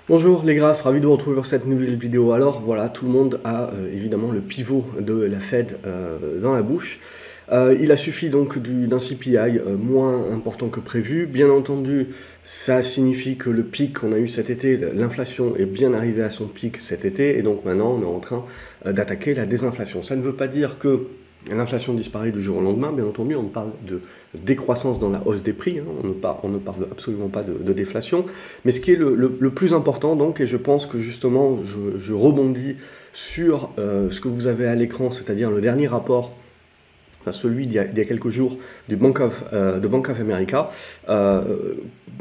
Bonjour les graphes, ravi de vous retrouver pour cette nouvelle vidéo. Alors voilà, tout le monde a évidemment le pivot de la Fed dans la bouche. Il a suffi donc d'un CPI moins important que prévu. Bien entendu, ça signifie que le pic qu'on a eu cet été, l'inflation est bien arrivée à son pic cet été, et donc maintenant on est en train d'attaquer la désinflation. Ça ne veut pas dire que l'inflation disparaît du jour au lendemain, bien entendu, on parle de décroissance dans la hausse des prix, hein, on ne parle absolument pas de déflation, mais ce qui est le plus important donc, et je pense que justement je rebondis sur ce que vous avez à l'écran, c'est-à-dire le dernier rapport, enfin celui d'il y a quelques jours de Bank of America, un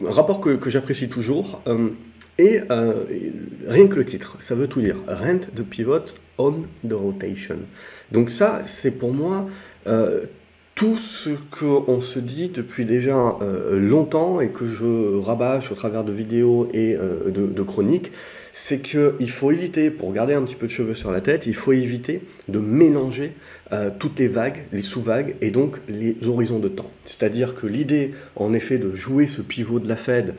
rapport que j'apprécie toujours, et rien que le titre, ça veut tout dire. Rent the pivot on the rotation. Donc ça, c'est pour moi tout ce qu'on se dit depuis déjà longtemps et que je rabâche au travers de vidéos et de chroniques, c'est qu'il faut éviter, pour garder un petit peu de cheveux sur la tête, il faut éviter de mélanger toutes les vagues, les sous-vagues et donc les horizons de temps. C'est-à-dire que l'idée, en effet, de jouer ce pivot de la Fed,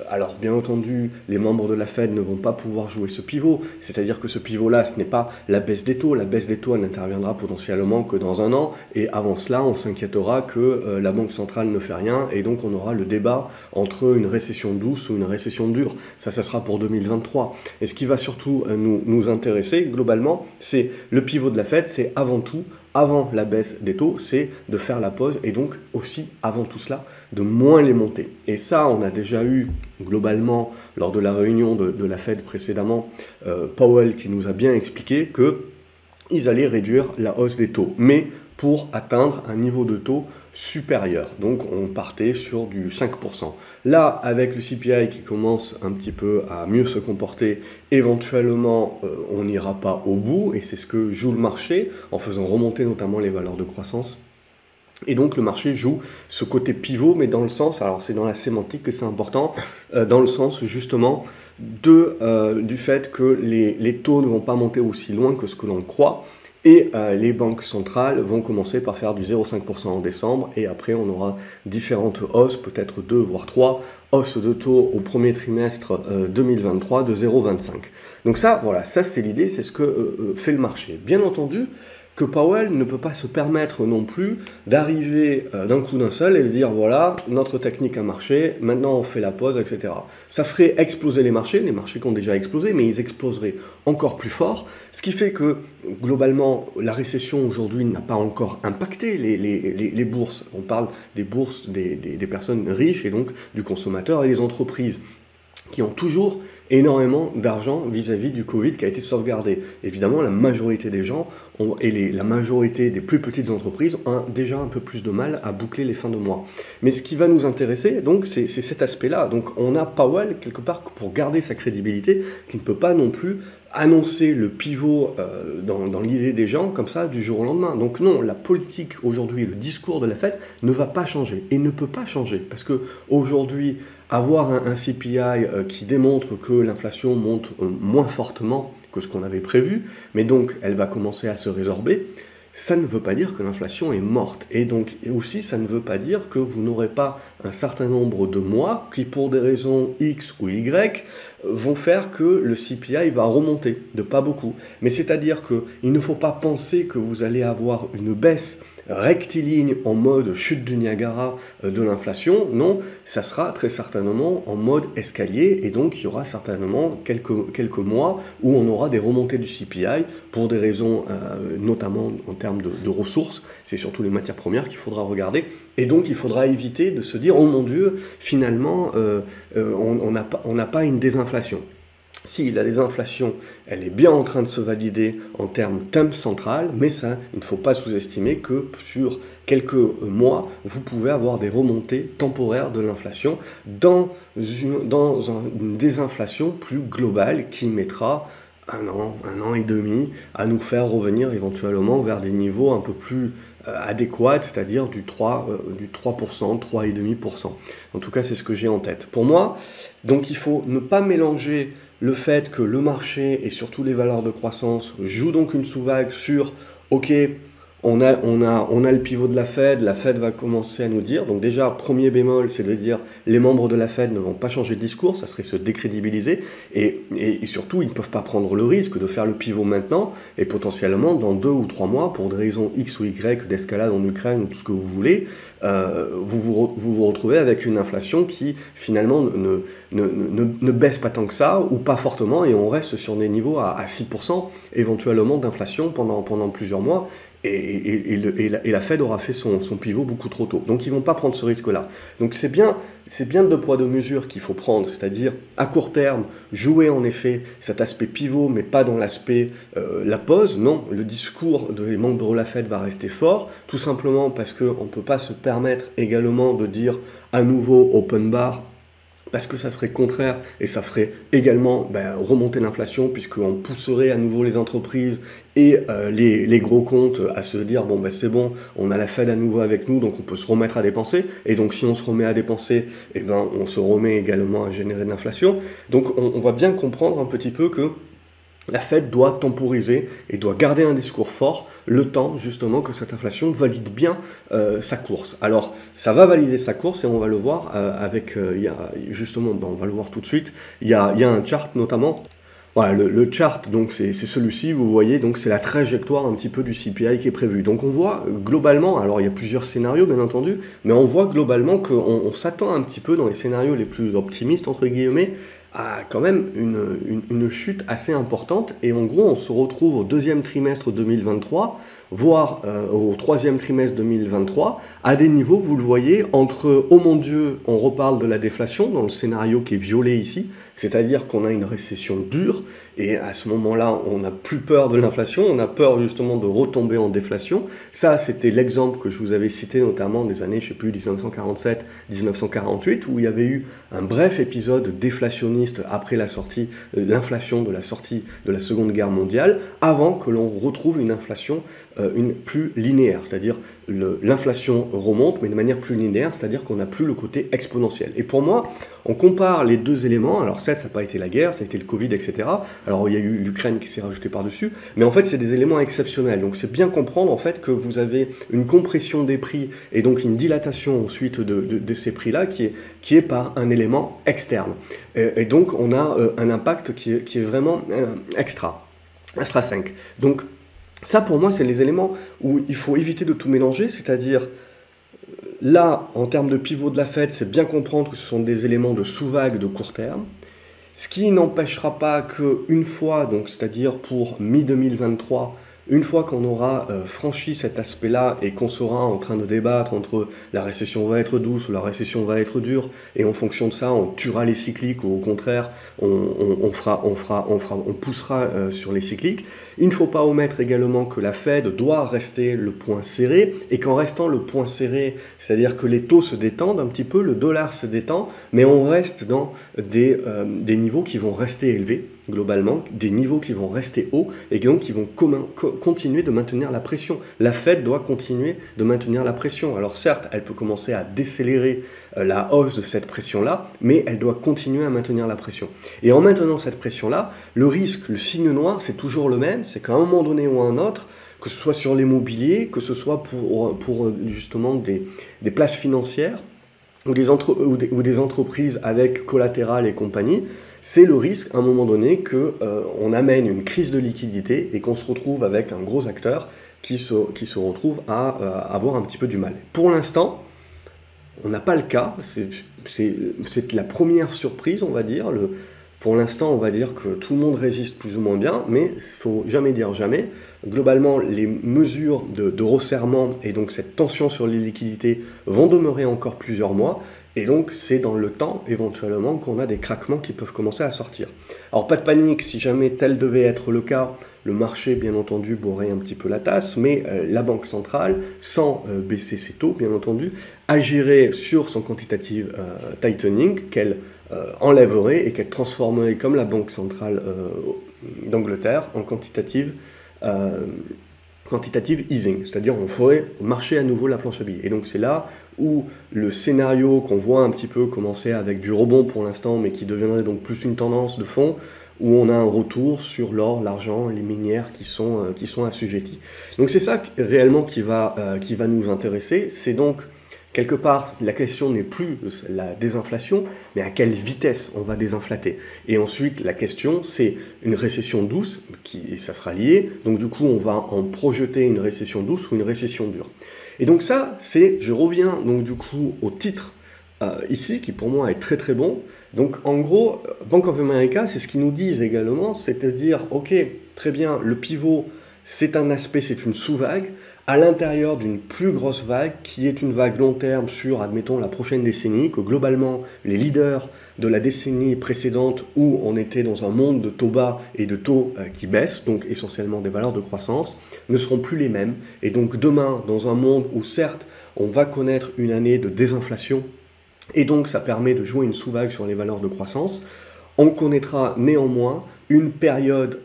alors bien entendu, les membres de la Fed ne vont pas pouvoir jouer ce pivot, c'est-à-dire que ce pivot-là, ce n'est pas la baisse des taux elle n'interviendra potentiellement que dans un an, et avant cela, on s'inquiétera que la Banque centrale ne fait rien, et donc on aura le débat entre une récession douce ou une récession dure. Ça sera pour 2023. Et ce qui va surtout nous intéresser, globalement, c'est le pivot de la Fed, c'est avant tout, avant la baisse des taux, c'est de faire la pause et donc aussi, avant tout cela, de moins les monter. Et ça, on a déjà eu globalement, lors de la réunion de la Fed précédemment, Powell qui nous a bien expliqué qu'ils allaient réduire la hausse des taux, mais pour atteindre un niveau de taux supérieur. Donc on partait sur du 5%. Là, avec le CPI qui commence un petit peu à mieux se comporter, éventuellement on n'ira pas au bout, et c'est ce que joue le marché, en faisant remonter notamment les valeurs de croissance. Et donc le marché joue ce côté pivot, mais dans le sens, alors c'est dans la sémantique que c'est important, dans le sens justement du fait que les taux ne vont pas monter aussi loin que ce que l'on croit, et les banques centrales vont commencer par faire du 0,5% en décembre, et après on aura différentes hausses, peut-être 2 voire 3 hausses de taux au premier trimestre 2023 de 0,25. Donc ça, voilà, ça c'est l'idée, c'est ce que fait le marché. Bien entendu, que Powell ne peut pas se permettre non plus d'arriver d'un coup d'un seul et de dire voilà, notre technique a marché, maintenant on fait la pause, etc. Ça ferait exploser les marchés qui ont déjà explosé, mais ils exploseraient encore plus fort, ce qui fait que globalement la récession aujourd'hui n'a pas encore impacté les bourses. On parle des bourses des personnes riches et donc du consommateur et des entreprises qui ont toujours énormément d'argent vis-à-vis du Covid qui a été sauvegardé. Évidemment, la majorité des gens la majorité des plus petites entreprises ont déjà un peu plus de mal à boucler les fins de mois. Mais ce qui va nous intéresser, donc, c'est cet aspect-là. Donc, on a Powell, quelque part, pour garder sa crédibilité, qui ne peut pas non plus annoncer le pivot dans l'idée des gens comme ça du jour au lendemain. Donc non, la politique aujourd'hui, le discours de la Fed ne va pas changer et ne peut pas changer parce que aujourd'hui, avoir un CPI qui démontre que l'inflation monte moins fortement que ce qu'on avait prévu, mais donc elle va commencer à se résorber, ça ne veut pas dire que l'inflation est morte. Et donc aussi, ça ne veut pas dire que vous n'aurez pas un certain nombre de mois qui, pour des raisons X ou Y, vont faire que le CPI va remonter, de pas beaucoup. Mais c'est-à-dire qu'il ne faut pas penser que vous allez avoir une baisse rectiligne en mode chute du Niagara de l'inflation. Non, ça sera très certainement en mode escalier et donc il y aura certainement quelques mois où on aura des remontées du CPI pour des raisons notamment en termes de ressources. C'est surtout les matières premières qu'il faudra regarder et donc il faudra éviter de se dire oh mon Dieu, finalement on n'a pas une désinflation. Si la désinflation, elle est bien en train de se valider en termes temps central, mais ça, il ne faut pas sous-estimer que sur quelques mois, vous pouvez avoir des remontées temporaires de l'inflation dans une désinflation plus globale qui mettra un an et demi à nous faire revenir éventuellement vers des niveaux un peu plus adéquats, c'est-à-dire du 3%, 3,5%. En tout cas, c'est ce que j'ai en tête. Pour moi, donc il faut ne pas mélanger le fait que le marché et surtout les valeurs de croissance jouent donc une sous-vague sur « ok, on a le pivot de la Fed va commencer à nous dire, donc déjà, premier bémol, c'est de dire les membres de la Fed ne vont pas changer de discours, ça serait se décrédibiliser, et surtout, ils ne peuvent pas prendre le risque de faire le pivot maintenant, et potentiellement, dans 2 ou 3 mois, pour des raisons X ou Y, d'escalade en Ukraine, ou tout ce que vous voulez, vous retrouvez avec une inflation qui, finalement, ne baisse pas tant que ça, ou pas fortement, et on reste sur des niveaux à 6%, éventuellement, d'inflation pendant plusieurs mois, et la Fed aura fait son pivot beaucoup trop tôt. Donc ils ne vont pas prendre ce risque-là. Donc c'est bien deux poids deux mesures qu'il faut prendre, c'est-à-dire à court terme, jouer en effet cet aspect pivot, mais pas dans l'aspect la pause. Non, le discours des membres de la Fed va rester fort, tout simplement parce qu'on ne peut pas se permettre également de dire à nouveau open bar, parce que ça serait contraire et ça ferait également remonter l'inflation, puisqu'on pousserait à nouveau les entreprises et les gros comptes à se dire bon c'est bon, on a la Fed à nouveau avec nous, donc on peut se remettre à dépenser, et donc si on se remet à dépenser, on se remet également à générer de l'inflation. Donc on va bien comprendre un petit peu que la Fed doit temporiser et doit garder un discours fort le temps justement que cette inflation valide bien sa course. Alors ça va valider sa course et on va le voir on va le voir tout de suite. Il y a un chart notamment. Voilà, le chart, donc c'est celui-ci, vous voyez, donc c'est la trajectoire un petit peu du CPI qui est prévu. Donc on voit globalement, alors il y a plusieurs scénarios bien entendu, mais on voit globalement qu'on s'attend un petit peu dans les scénarios les plus optimistes, entre guillemets, à quand même une chute assez importante, et en gros on se retrouve au deuxième trimestre 2023, voire au troisième trimestre 2023, à des niveaux, vous le voyez, entre oh mon Dieu, on reparle de la déflation dans le scénario qui est violet ici, c'est-à-dire qu'on a une récession dure, et à ce moment-là, on n'a plus peur de l'inflation, on a peur justement de retomber en déflation. Ça, c'était l'exemple que je vous avais cité notamment des années, je sais plus, 1947, 1948, où il y avait eu un bref épisode déflationniste après la sortie, l'inflation de la sortie de la Seconde Guerre mondiale, avant que l'on retrouve une inflation plus linéaire, c'est-à-dire l'inflation remonte, mais de manière plus linéaire, c'est-à-dire qu'on n'a plus le côté exponentiel. Et pour moi, on compare les deux éléments, alors certes, ça n'a pas été la guerre, ça a été le Covid, etc. Alors il y a eu l'Ukraine qui s'est rajoutée par-dessus, mais en fait, c'est des éléments exceptionnels. Donc c'est bien comprendre en fait que vous avez une compression des prix et donc une dilatation ensuite de ces prix-là qui est par un élément externe. Et donc on a un impact qui est vraiment extra 5. Donc ça, pour moi, c'est les éléments où il faut éviter de tout mélanger, c'est-à-dire, là, en termes de pivot de la Fed, c'est bien comprendre que ce sont des éléments de sous-vague de court terme, ce qui n'empêchera pas qu'une fois, donc c'est-à-dire pour mi-2023, une fois qu'on aura franchi cet aspect-là et qu'on sera en train de débattre entre la récession va être douce ou la récession va être dure, et en fonction de ça, on tuera les cycliques ou au contraire, on poussera sur les cycliques. Il ne faut pas omettre également que la Fed doit rester le point serré, et qu'en restant le point serré, c'est-à-dire que les taux se détendent un petit peu, le dollar se détend, mais on reste dans des niveaux qui vont rester élevés, globalement, des niveaux qui vont rester hauts et donc qui vont continuer de maintenir la pression. La Fed doit continuer de maintenir la pression. Alors certes, elle peut commencer à décélérer la hausse de cette pression-là, mais elle doit continuer à maintenir la pression. Et en maintenant cette pression-là, le risque, le signe noir, c'est toujours le même, c'est qu'à un moment donné ou à un autre, que ce soit sur l'immobilier, que ce soit pour justement des places financières, ou des entreprises avec collatéral et compagnie, c'est le risque à un moment donné qu'on amène une crise de liquidité et qu'on se retrouve avec un gros acteur qui se retrouve à avoir un petit peu du mal. Pour l'instant, on n'a pas le cas, c'est la première surprise, on va dire. Pour l'instant, on va dire que tout le monde résiste plus ou moins bien, mais il ne faut jamais dire jamais. Globalement, les mesures de resserrement et donc cette tension sur les liquidités vont demeurer encore plusieurs mois. Et donc, c'est dans le temps, éventuellement, qu'on a des craquements qui peuvent commencer à sortir. Alors, pas de panique, si jamais tel devait être le cas, le marché, bien entendu, boirait un petit peu la tasse, mais la Banque centrale, sans baisser ses taux, bien entendu, agirait sur son quantitative tightening, qu'elle enlèverait et qu'elle transformerait, comme la Banque centrale d'Angleterre, en quantitative quantitative easing, c'est-à-dire on ferait marcher à nouveau la planche à billets. Et donc c'est là où le scénario qu'on voit un petit peu commencer avec du rebond pour l'instant, mais qui deviendrait donc plus une tendance de fond, où on a un retour sur l'or, l'argent, les minières qui sont assujettis. Donc c'est ça réellement qui va nous intéresser, c'est donc quelque part, la question n'est plus la désinflation, mais à quelle vitesse on va désinflater. Et ensuite, la question, c'est une récession douce, et ça sera lié, donc du coup, on va en projeter une récession douce ou une récession dure. Et donc ça, je reviens donc du coup au titre ici, qui pour moi est très très bon. Donc en gros, Bank of America, c'est ce qu'ils nous disent également, c'est-à-dire, ok, très bien, le pivot, c'est un aspect, c'est une sous-vague, à l'intérieur d'une plus grosse vague, qui est une vague long terme sur, admettons, la prochaine décennie, que globalement, les leaders de la décennie précédente, où on était dans un monde de taux bas et de taux qui baissent, donc essentiellement des valeurs de croissance, ne seront plus les mêmes. Et donc demain, dans un monde où certes, on va connaître une année de désinflation, et donc ça permet de jouer une sous-vague sur les valeurs de croissance, on connaîtra néanmoins une période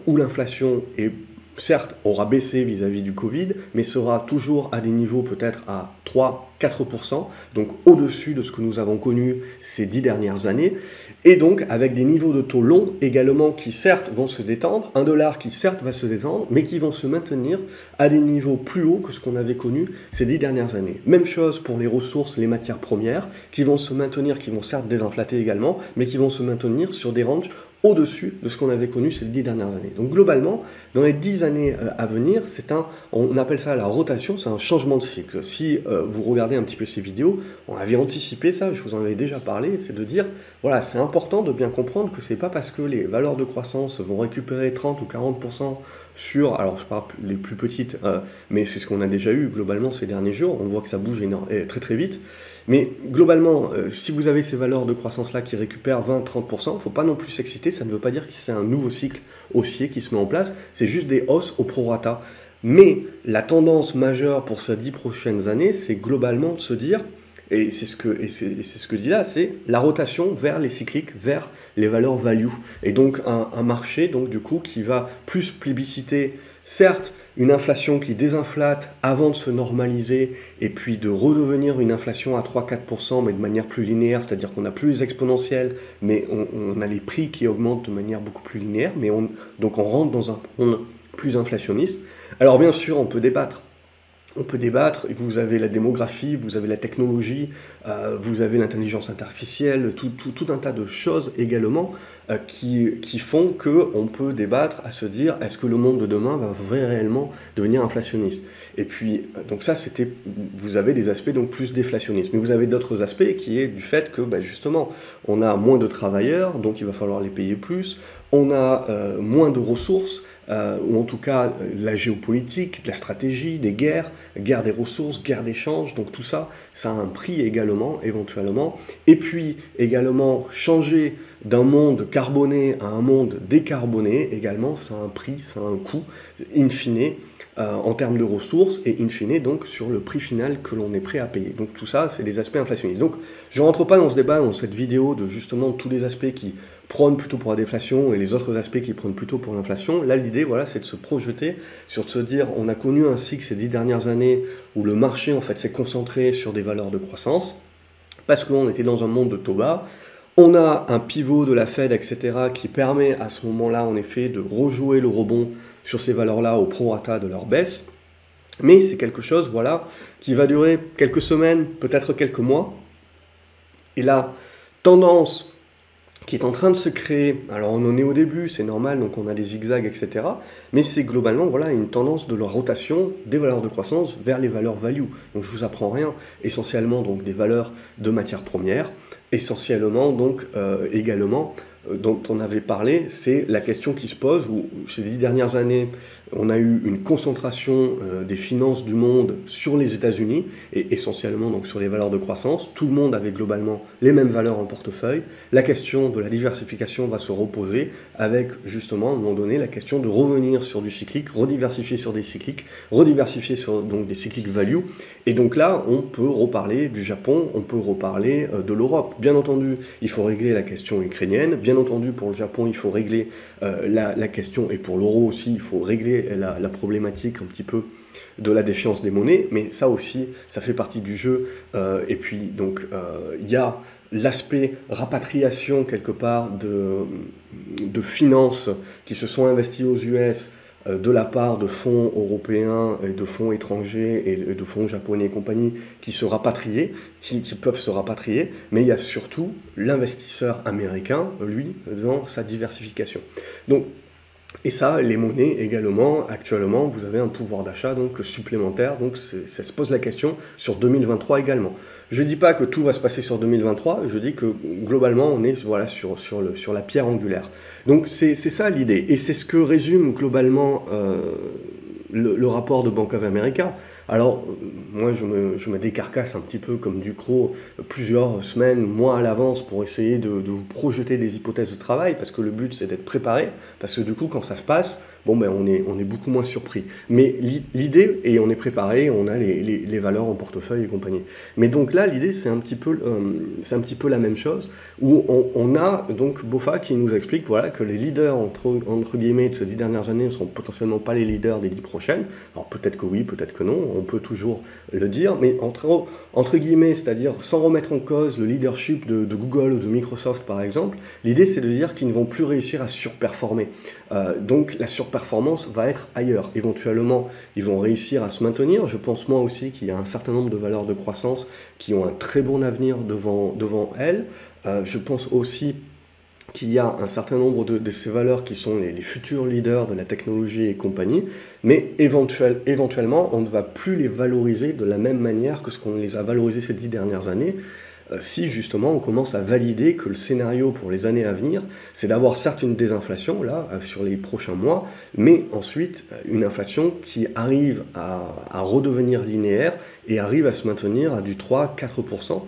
où l'inflation est certes, aura baissé vis-à-vis du Covid, mais sera toujours à des niveaux peut-être à 3-4%, donc au-dessus de ce que nous avons connu ces 10 dernières années, et donc avec des niveaux de taux longs également qui certes vont se détendre, un dollar qui certes va se détendre, mais qui vont se maintenir à des niveaux plus hauts que ce qu'on avait connu ces 10 dernières années. Même chose pour les ressources, les matières premières, qui vont se maintenir, qui vont certes désinflater également, mais qui vont se maintenir sur des ranges au-dessus de ce qu'on avait connu ces 10 dernières années. Donc globalement, dans les 10 années à venir, on appelle ça la rotation, c'est un changement de cycle. Si vous regardez un petit peu ces vidéos, on avait anticipé ça, je vous en avais déjà parlé, c'est de dire, voilà, c'est important de bien comprendre que c'est pas parce que les valeurs de croissance vont récupérer 30 ou 40% sur, alors je parle les plus petites, mais c'est ce qu'on a déjà eu globalement ces derniers jours, on voit que ça bouge très très vite, mais globalement, si vous avez ces valeurs de croissance-là qui récupèrent 20-30%, il ne faut pas non plus s'exciter, ça ne veut pas dire que c'est un nouveau cycle haussier qui se met en place, c'est juste des hausses au prorata. Mais la tendance majeure pour ces 10 prochaines années, c'est globalement de se dire, et c'est ce que dit là, c'est la rotation vers les cycliques, vers les valeurs value. Et donc un marché donc, du coup, qui va plus plébisciter, certes, une inflation qui désinflate avant de se normaliser et puis de redevenir une inflation à 3-4%, mais de manière plus linéaire, c'est-à-dire qu'on n'a plus les exponentielles, mais on a les prix qui augmentent de manière beaucoup plus linéaire, donc on rentre dans un monde plus inflationniste. Alors bien sûr, on peut débattre, vous avez la démographie, vous avez la technologie, vous avez l'intelligence artificielle, tout un tas de choses également qui font qu'on peut débattre à se dire est-ce que le monde de demain va réellement devenir inflationniste. Et puis, donc ça, vous avez des aspects donc plus déflationnistes, mais vous avez d'autres aspects qui est du fait que justement, on a moins de travailleurs, donc il va falloir les payer plus, on a moins de ressources, ou en tout cas la géopolitique, la stratégie, des guerres des ressources, guerre d'échange, donc tout ça, ça a un prix également, éventuellement. Et puis également, changer d'un monde carboné à un monde décarboné, également, ça a un prix, ça a un coût, in fine, en termes de ressources, et in fine, donc, sur le prix final que l'on est prêt à payer. Donc tout ça, c'est des aspects inflationnistes. Donc je ne rentre pas dans ce débat, dans cette vidéo, de justement tous les aspects qui prônent plutôt pour la déflation et les autres aspects qui prônent plutôt pour l'inflation. Là, l'idée, voilà, c'est de se projeter sur de se dire, on a connu un cycle ces 10 dernières années où le marché, en fait, s'est concentré sur des valeurs de croissance, parce qu'on était dans un monde de taux bas. On a un pivot de la Fed, etc., qui permet à ce moment-là, en effet, de rejouer le rebond sur ces valeurs-là au prorata de leur baisse. Mais c'est quelque chose, voilà, qui va durer quelques semaines, peut-être quelques mois. Et la tendance qui est en train de se créer, alors on en est au début, c'est normal, donc on a des zigzags, etc. Mais c'est globalement voilà, une tendance de la rotation des valeurs de croissance vers les valeurs value. Donc je vous apprends rien, essentiellement donc des valeurs de matières premières, essentiellement donc également dont on avait parlé, c'est la question qui se pose, où ces 10 dernières années, on a eu une concentration des finances du monde sur les États-Unis, et essentiellement donc sur les valeurs de croissance. Tout le monde avait globalement les mêmes valeurs en portefeuille. La question de la diversification va se reposer avec justement à un moment donné la question de revenir sur du cyclique, rediversifier sur des cycliques, rediversifier sur donc des cycliques value. Et donc là, on peut reparler du Japon, on peut reparler de l'Europe. Bien entendu, il faut régler la question ukrainienne. Bien entendu, pour le Japon, il faut régler la question, et pour l'euro aussi, il faut régler la problématique un petit peu de la défiance des monnaies, mais ça aussi, ça fait partie du jeu. Et puis, donc, il y a l'aspect rapatriation, quelque part, de finances qui se sont investies aux US de la part de fonds européens et de fonds étrangers et de fonds japonais et compagnie qui peuvent se rapatrier, mais il y a surtout l'investisseur américain, lui, dans sa diversification. Donc, et ça, les monnaies également, actuellement, vous avez un pouvoir d'achat donc supplémentaire, donc ça se pose la question sur 2023 également. Je ne dis pas que tout va se passer sur 2023, je dis que globalement, on est voilà, sur la pierre angulaire. Donc c'est ça l'idée, et c'est ce que résume globalement le rapport de Bank of America. Alors, moi, je me décarcasse un petit peu comme du croc plusieurs semaines, mois à l'avance pour essayer de vous projeter des hypothèses de travail, parce que le but, c'est d'être préparé, parce que du coup, quand ça se passe, bon, ben, on est beaucoup moins surpris. Mais l'idée, et on est préparé, on a les valeurs en portefeuille et compagnie. Mais donc là, l'idée, c'est un petit peu la même chose, où on a donc BofA qui nous explique voilà, que les leaders, entre guillemets, de ces 10 dernières années ne seront potentiellement pas les leaders des 10 prochaines. Alors peut-être que oui, peut-être que non, on peut toujours le dire, mais entre guillemets, c'est-à-dire sans remettre en cause le leadership de Google ou de Microsoft par exemple, l'idée c'est de dire qu'ils ne vont plus réussir à surperformer. Donc la surperformance va être ailleurs. Éventuellement, ils vont réussir à se maintenir. Je pense moi aussi qu'il y a un certain nombre de valeurs de croissance qui ont un très bon avenir devant elles. Je pense aussi qu'il y a un certain nombre de ces valeurs qui sont les futurs leaders de la technologie et compagnie, mais éventuellement, on ne va plus les valoriser de la même manière que ce qu'on les a valorisés ces 10 dernières années, si justement on commence à valider que le scénario pour les années à venir, c'est d'avoir certes une désinflation, là, sur les prochains mois, mais ensuite une inflation qui arrive à redevenir linéaire et arrive à se maintenir à du 3-4%.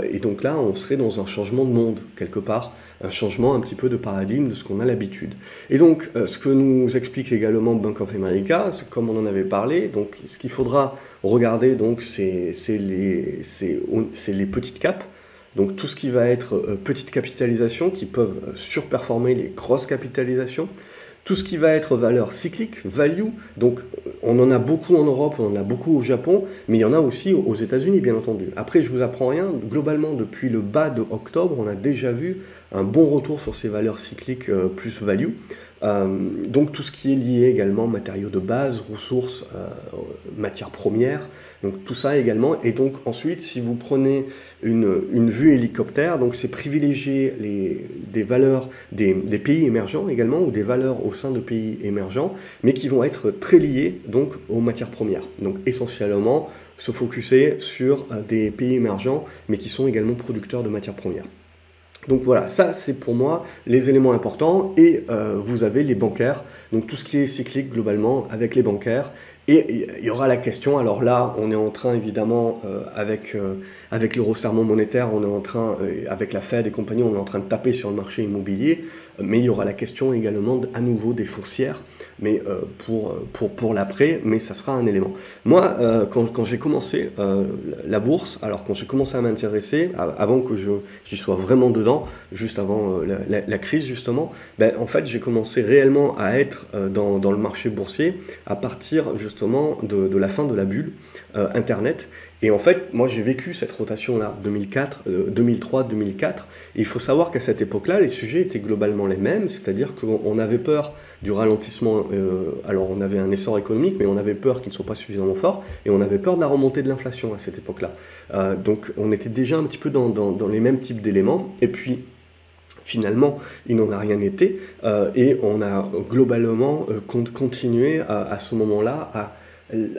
Et donc là, on serait dans un changement de monde, quelque part, un changement un petit peu de paradigme de ce qu'on a l'habitude. Et donc, ce que nous explique également Bank of America, c'est comme on en avait parlé, donc ce qu'il faudra regarder, donc, c'est les petites capes, donc tout ce qui va être petite capitalisation, qui peuvent surperformer les grosses capitalisations. Tout ce qui va être valeur cyclique, value, donc on en a beaucoup en Europe, on en a beaucoup au Japon, mais il y en a aussi aux États-Unis, bien entendu. Après, je vous apprends rien, globalement, depuis le bas de octobre, on a déjà vu un bon retour sur ces valeurs cycliques plus value. Donc tout ce qui est lié également matériaux de base, ressources, matières premières, donc tout ça également. Et donc ensuite, si vous prenez une vue hélicoptère, donc c'est privilégier des valeurs des pays émergents également, ou des valeurs au sein de pays émergents, mais qui vont être très liées donc aux matières premières. Donc essentiellement se focuser sur des pays émergents, mais qui sont également producteurs de matières premières. Donc voilà, ça c'est pour moi les éléments importants, et vous avez les bancaires, donc tout ce qui est cyclique globalement avec les bancaires, et il y aura la question, alors là on est en train évidemment avec le resserrement monétaire, on est en train, avec la Fed et compagnie, on est en train de taper sur le marché immobilier, mais il y aura la question également à nouveau des foncières, mais pour l'après, mais ça sera un élément. Moi, quand j'ai commencé la bourse, alors quand j'ai commencé à m'intéresser, avant que j'y sois vraiment dedans, juste avant la crise justement, ben, en fait j'ai commencé réellement à être dans le marché boursier à partir justement de la fin de la bulle Internet. Et en fait, moi j'ai vécu cette rotation-là, 2003, 2004, et il faut savoir qu'à cette époque-là, les sujets étaient globalement les mêmes, c'est-à-dire qu'on avait peur du ralentissement, alors on avait un essor économique, mais on avait peur qu'il ne soit pas suffisamment fort, et on avait peur de la remontée de l'inflation à cette époque-là. Donc on était déjà un petit peu dans les mêmes types d'éléments, et puis finalement, il n'en a rien été, et on a globalement continué à ce moment-là.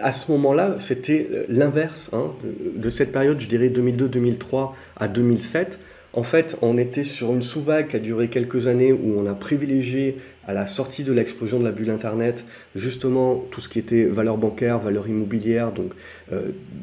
À ce moment-là, c'était l'inverse de cette période, je dirais 2002-2003 à 2007. En fait, on était sur une sous-vague qui a duré quelques années où on a privilégié à la sortie de l'explosion de la bulle Internet, justement tout ce qui était valeurs bancaires, valeurs immobilières, donc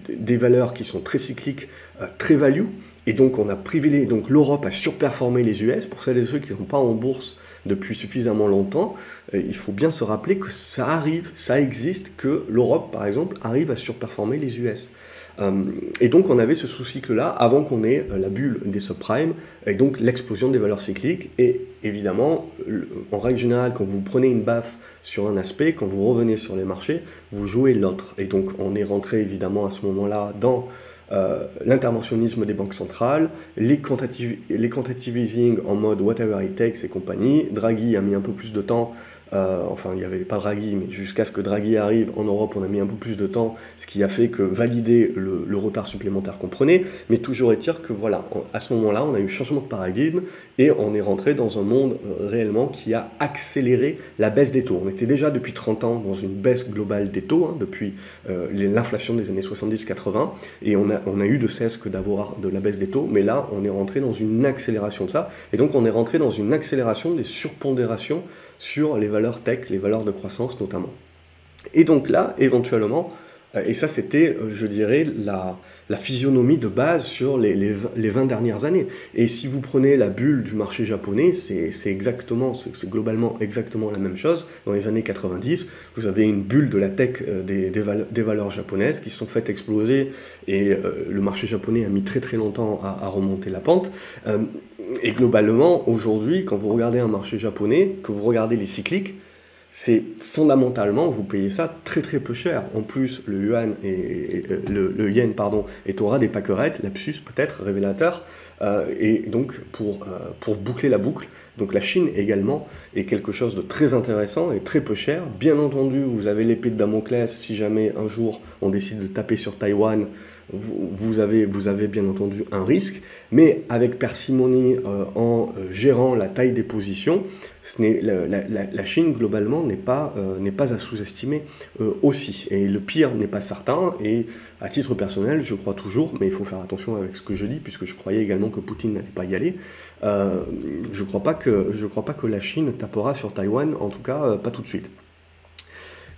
des valeurs qui sont très cycliques, très value. Et donc on a privilégié, donc l'Europe a surperformé les US. Pour celles et ceux qui ne sont pas en bourse depuis suffisamment longtemps, il faut bien se rappeler que ça arrive, ça existe, que l'Europe par exemple arrive à surperformer les US. Et donc on avait ce sous-cycle-là avant qu'on ait la bulle des subprimes, et donc l'explosion des valeurs cycliques. Et évidemment, en règle générale, quand vous prenez une baffe sur un aspect, quand vous revenez sur les marchés, vous jouez l'autre. Et donc on est rentré évidemment à ce moment-là dans l'interventionnisme des banques centrales, les quantitative easing en mode whatever it takes et compagnie. Draghi a mis un peu plus de temps, enfin il n'y avait pas Draghi, mais jusqu'à ce que Draghi arrive en Europe, on a mis un peu plus de temps, ce qui a fait que valider le retard supplémentaire qu'on prenait, mais toujours est-il que voilà, à ce moment-là, on a eu changement de paradigme et on est rentré dans un monde réellement qui a accéléré la baisse des taux. On était déjà depuis 30 ans dans une baisse globale des taux, hein, depuis l'inflation des années 70-80, et on a eu de cesse que d'avoir de la baisse des taux, mais là, on est rentré dans une accélération de ça, et donc on est rentré dans une accélération des surpondérations sur les valeurs tech, les valeurs de croissance notamment. Et donc là, éventuellement, et ça c'était, je dirais, la physionomie de base sur les 20 dernières années. Et si vous prenez la bulle du marché japonais, c'est globalement exactement la même chose. Dans les années 90, vous avez une bulle de la tech des valeurs japonaises qui se sont faites exploser, et le marché japonais a mis très très longtemps à remonter la pente. Et globalement, aujourd'hui, quand vous regardez un marché japonais, que vous regardez les cycliques, c'est fondamentalement, vous payez ça très très peu cher. En plus, le yen est au ras des pâquerettes, lapsus peut-être, révélateur. Et donc, pour boucler la boucle, donc la Chine également est quelque chose de très intéressant et très peu cher. Bien entendu, vous avez l'épée de Damoclès, si jamais un jour on décide de taper sur Taïwan, vous avez bien entendu un risque, mais avec parcimonie, en gérant la taille des positions, la Chine globalement n'est pas à sous-estimer aussi. Et le pire n'est pas certain, et à titre personnel, je crois toujours, mais il faut faire attention avec ce que je dis, puisque je croyais également que Poutine n'allait pas y aller, je ne crois pas que la Chine tapera sur Taïwan, en tout cas pas tout de suite.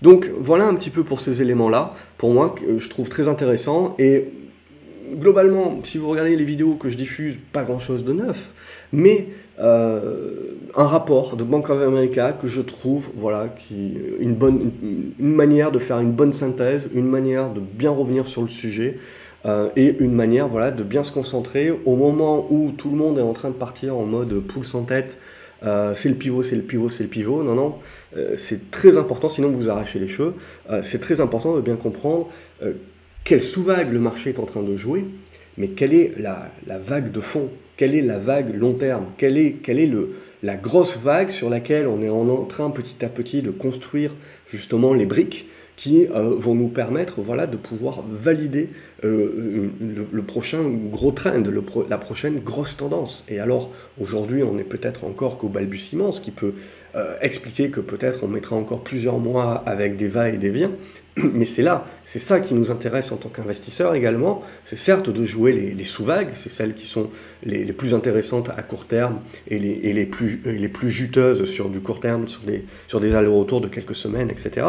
Donc voilà un petit peu pour ces éléments-là, pour moi, que je trouve très intéressant. Et globalement, si vous regardez les vidéos que je diffuse, pas grand-chose de neuf, mais un rapport de Bank of America que je trouve, voilà, une manière de faire une bonne synthèse, une manière de bien revenir sur le sujet, et une manière, voilà, de bien se concentrer au moment où tout le monde est en train de partir en mode poule sans tête. C'est le pivot, c'est le pivot, c'est le pivot. Non, non, c'est très important, sinon vous arrachez les cheveux. C'est très important de bien comprendre quelle sous-vague le marché est en train de jouer, mais quelle est la vague de fond, quelle est la vague long terme, quelle est la grosse vague sur laquelle on est en train petit à petit de construire justement les briques qui vont nous permettre, voilà, de pouvoir valider le prochain gros trend, la prochaine grosse tendance. Et alors, aujourd'hui, on n'est peut-être encore qu'au balbutiement, ce qui peut expliquer que peut-être on mettra encore plusieurs mois avec des va et des viens, mais c'est ça qui nous intéresse en tant qu'investisseurs également. C'est certes de jouer les sous-vagues, c'est celles qui sont les plus intéressantes à court terme et les plus juteuses sur du court terme, sur des allers-retours de quelques semaines, etc.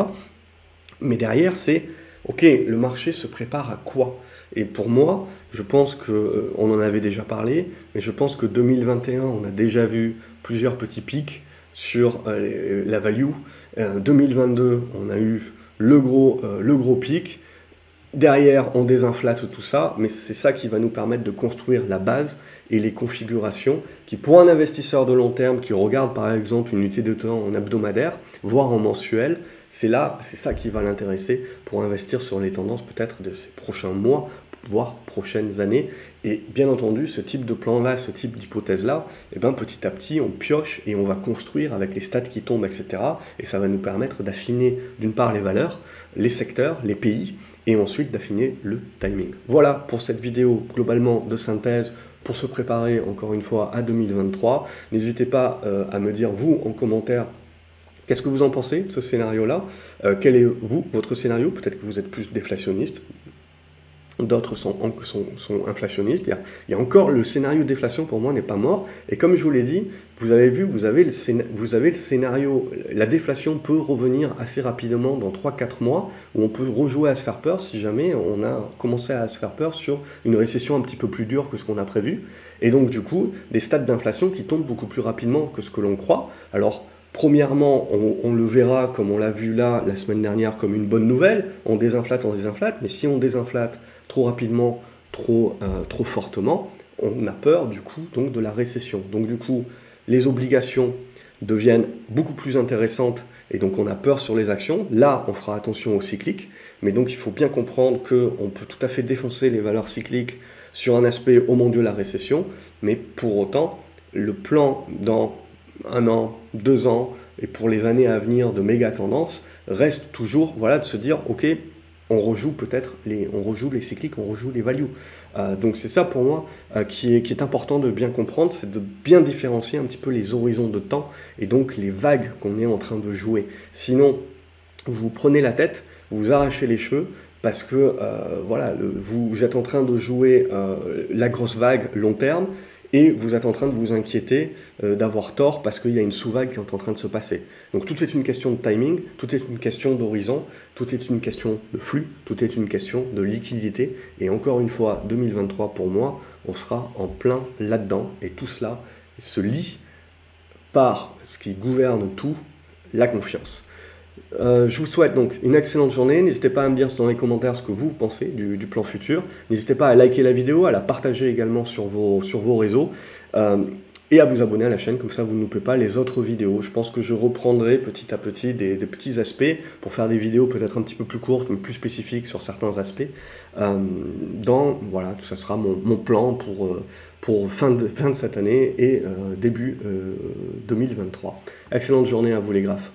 Mais derrière, c'est, ok, le marché se prépare à quoi? Et pour moi, je pense qu'on en avait déjà parlé, mais je pense que 2021, on a déjà vu plusieurs petits pics sur la value. 2022, on a eu le gros pic. Derrière, on désinflate tout ça, mais c'est ça qui va nous permettre de construire la base et les configurations qui, pour un investisseur de long terme qui regarde par exemple une unité de temps en hebdomadaire, voire en mensuel, c'est ça qui va l'intéresser pour investir sur les tendances peut-être de ces prochains mois, voire prochaines années. Et bien entendu, ce type de plan-là, ce type d'hypothèse-là, eh ben, petit à petit, on pioche et on va construire avec les stats qui tombent, etc. Et ça va nous permettre d'affiner d'une part les valeurs, les secteurs, les pays, et ensuite d'affiner le timing. Voilà pour cette vidéo globalement de synthèse pour se préparer encore une fois à 2023. N'hésitez pas à me dire vous en commentaire qu'est-ce que vous en pensez de ce scénario-là. Quel est votre scénario? Peut-être que vous êtes plus déflationniste. D'autres sont inflationnistes. Il y a encore le scénario déflation pour moi n'est pas mort. Et comme je vous l'ai dit, vous avez vu, vous avez le scénario, la déflation peut revenir assez rapidement dans 3-4 mois, où on peut rejouer à se faire peur si jamais on a commencé à se faire peur sur une récession un petit peu plus dure que ce qu'on a prévu. Et donc du coup, des stades d'inflation qui tombent beaucoup plus rapidement que ce que l'on croit. Alors, premièrement, on le verra, comme on l'a vu là la semaine dernière, comme une bonne nouvelle. On désinflate, mais si on désinflate, trop rapidement, trop fortement, on a peur du coup donc de la récession. Donc du coup, les obligations deviennent beaucoup plus intéressantes et donc on a peur sur les actions. Là, on fera attention aux cycliques, mais donc il faut bien comprendre qu'on peut tout à fait défoncer les valeurs cycliques sur un aspect oh mon Dieu la récession, mais pour autant, le plan dans 1 an, 2 ans et pour les années à venir de méga tendance reste toujours voilà, de se dire ok, on rejoue peut-être les cycliques, on rejoue les values. Donc c'est ça pour moi qui est important de bien comprendre, c'est de bien différencier un petit peu les horizons de temps et donc les vagues qu'on est en train de jouer. Sinon, vous prenez la tête, vous vous arrachez les cheveux, parce que voilà, vous êtes en train de jouer la grosse vague long terme, et vous êtes en train de vous inquiéter d'avoir tort parce qu'il y a une sous-vague qui est en train de se passer. Donc tout est une question de timing, tout est une question d'horizon, tout est une question de flux, tout est une question de liquidité. Et encore une fois, 2023 pour moi, on sera en plein là-dedans. Et tout cela se lie par ce qui gouverne tout, la confiance. Je vous souhaite donc une excellente journée. N'hésitez pas à me dire dans les commentaires ce que vous pensez du plan futur. N'hésitez pas à liker la vidéo, à la partager également sur vos réseaux et à vous abonner à la chaîne, comme ça vous ne loupez pas les autres vidéos. Je pense que je reprendrai petit à petit des petits aspects pour faire des vidéos peut-être un petit peu plus courtes, mais plus spécifiques sur certains aspects. Voilà, ça sera mon plan pour fin de cette année et début 2023. Excellente journée à vous les graphes.